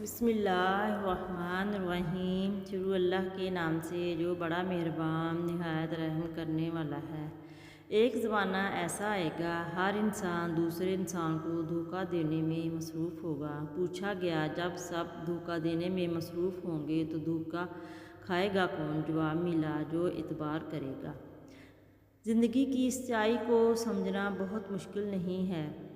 بسم اللہ الرحمن الرحیم۔ شروع اللہ کے نام سے جو بڑا مہربان نہایت رحم کرنے والا ہے۔ ایک زمانہ ایسا آئے گا ہر انسان دوسرے انسان کو دھوکہ دینے میں مصروف ہوگا۔ پوچھا گیا جب سب دھوکہ دینے میں مصروف ہوں گے تو دھوکہ کھائے گا کون؟ جواب ملا جو اعتبار کرے گا۔ زندگی کی سچائی کو سمجھنا بہت مشکل نہیں ہے۔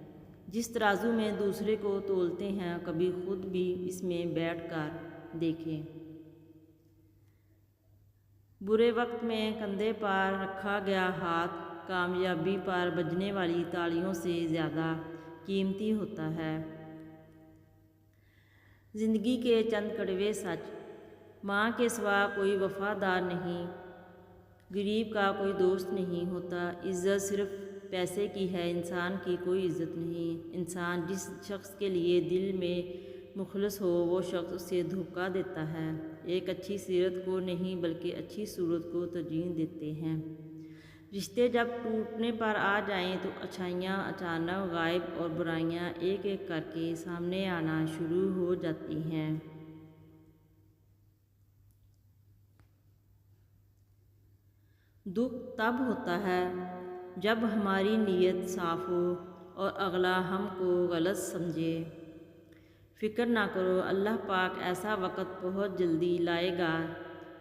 جس ترازو میں دوسرے کو تولتے ہیں کبھی خود بھی اس میں بیٹھ کر دیکھیں۔ برے وقت میں کندھے پر رکھا گیا ہاتھ کامیابی پر بجنے والی تالیوں سے زیادہ قیمتی ہوتا ہے۔ زندگی کے چند کڑوے سچ۔ ماں کے سوا کوئی وفادار نہیں، غریب کا کوئی دوست نہیں ہوتا، عزت صرف پیسے کی ہے، انسان کی کوئی عزت نہیں۔ انسان جس شخص کے لیے دل میں مخلص ہو وہ شخص اسے دھوکہ دیتا ہے۔ ایک اچھی سیرت کو نہیں بلکہ اچھی صورت کو ترجیح دیتے ہیں۔ رشتے جب ٹوٹنے پر آ جائیں تو اچھائیاں اچانک غائب اور برائیاں ایک ایک کر کے سامنے آنا شروع ہو جاتی ہیں۔ دکھ تب ہوتا ہے جب ہماری نیت صاف ہو اور اگلا ہم کو غلط سمجھے۔ فکر نہ کرو، اللہ پاک ایسا وقت بہت جلدی لائے گا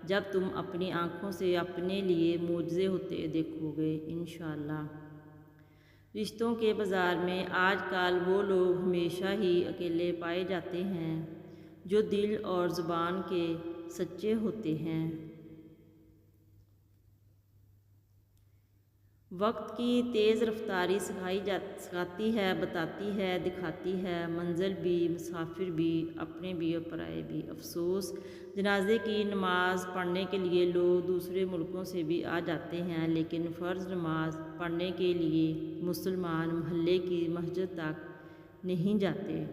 جب تم اپنی آنکھوں سے اپنے لیے معجزے ہوتے دیکھو گے انشاءاللہ۔ رشتوں کے بازار میں آج کل وہ لوگ ہمیشہ ہی اکیلے پائے جاتے ہیں جو دل اور زبان کے سچے ہوتے ہیں۔ وقت کی تیز رفتاری سکھاتی ہے، بتاتی ہے، دکھاتی ہے، منزل بھی، مسافر بھی، اپنے بھی اور پرائے بھی۔ افسوس، جنازے کی نماز پڑھنے کے لیے لوگ دوسرے ملکوں سے بھی آ جاتے ہیں لیکن فرض نماز پڑھنے کے لیے مسلمان محلے کی مسجد تک نہیں جاتے۔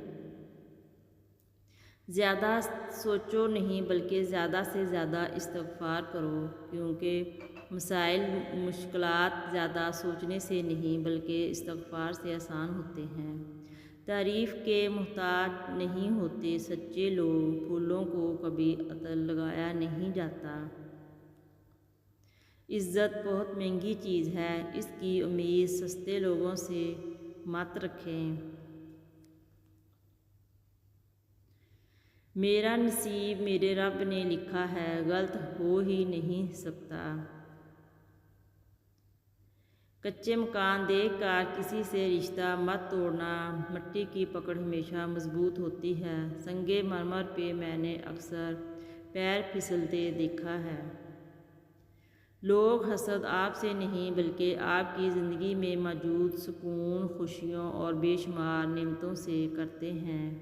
زیادہ سوچو نہیں بلکہ زیادہ سے زیادہ استغفار کرو، کیونکہ مسائل مشکلات زیادہ سوچنے سے نہیں بلکہ استغفار سے آسان ہوتے ہیں۔ تعریف کے محتاج نہیں ہوتے سچے لوگ، پھولوں کو کبھی عطر لگایا نہیں جاتا۔ عزت بہت مہنگی چیز ہے، اس کی امید سستے لوگوں سے مت رکھیں۔ میرا نصیب میرے رب نے لکھا ہے، غلط ہو ہی نہیں سکتا۔ کچے مکان دیکھ کر کسی سے رشتہ مت توڑنا، مٹی کی پکڑ ہمیشہ مضبوط ہوتی ہے۔ سنگ مرمر پہ میں نے اکثر پیر پھسلتے دیکھا ہے۔ لوگ حسد آپ سے نہیں بلکہ آپ کی زندگی میں موجود سکون، خوشیوں اور بے شمار نعمتوں سے کرتے ہیں۔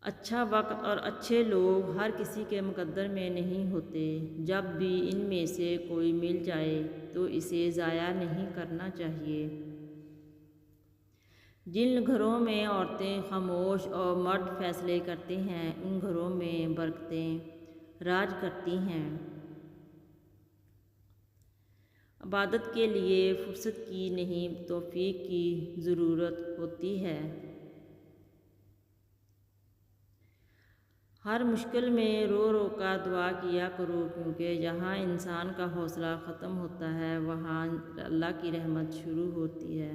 اچھا وقت اور اچھے لوگ ہر کسی کے مقدر میں نہیں ہوتے۔ جب بھی ان میں سے کوئی مل جائے تو اسے ضائع نہیں کرنا چاہیے۔ جن گھروں میں عورتیں خاموش اور مرد فیصلے کرتے ہیں ان گھروں میں برکتیں راج کرتی ہیں۔ عبادت کے لیے فرصت کی نہیں توفیق کی ضرورت ہوتی ہے۔ ہر مشکل میں رو رو کر دعا کیا کرو، کیونکہ جہاں انسان کا حوصلہ ختم ہوتا ہے وہاں اللہ کی رحمت شروع ہوتی ہے۔